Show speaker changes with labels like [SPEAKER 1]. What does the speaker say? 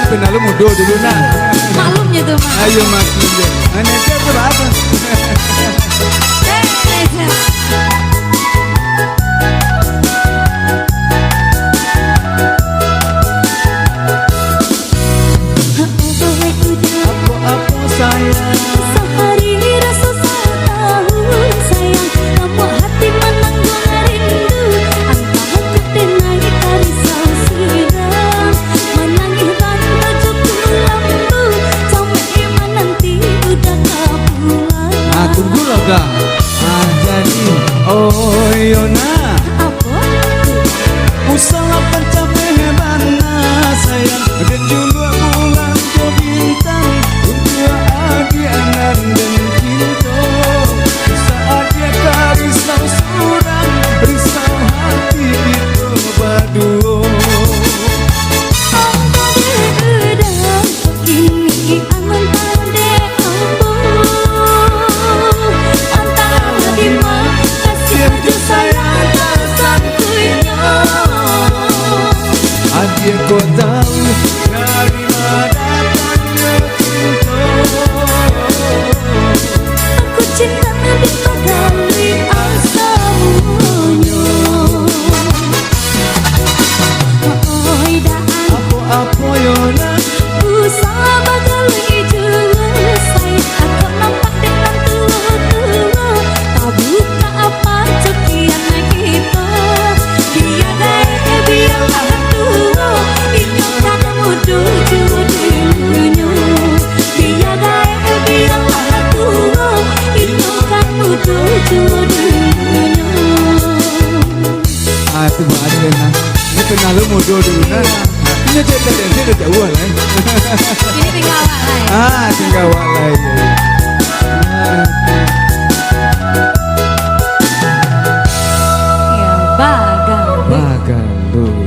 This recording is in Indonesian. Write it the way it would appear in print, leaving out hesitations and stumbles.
[SPEAKER 1] Lalu mudo dulu nak.
[SPEAKER 2] Maklumnya tuh mas.
[SPEAKER 1] Ayo maklumnya. Anaknya berapa? Apa sayang?
[SPEAKER 2] Sehari rasa setahun sayang. Kamu hati menanggung rindu. Angka aku tenai karisau siram. Menangis bantah cukup lampu. Sampai iman nanti udah kepulang.
[SPEAKER 1] Tunggu loh kak. Jadi oh Yona.
[SPEAKER 2] Apa?
[SPEAKER 1] Usaha pencapaian mana sayang. Dan juga bulan ke bintang. Untuk adi anan dan cinta. Saat dia karisau suram. Risau hati itu berdua. Adik kau tahu dari mana datangnya cinta.
[SPEAKER 2] Aku cinta di kali asamunya. Oi daan
[SPEAKER 1] Apa Yona?
[SPEAKER 2] usaha bagai jelas sayang. Aku nampak dengan tua-tua. Tak buka apa cekian kita. Dia gaya biar tua. Itu kan mudah jodohnya. Dia gaya biar tua. Itu kan mudah jodohnya.
[SPEAKER 1] Itu ada nak. Ini kenal lu mudo dulu nak. Ini cerita dia udah jauh lah.
[SPEAKER 2] Ini tinggal awak lah ya.
[SPEAKER 1] Tinggal awak lah ya.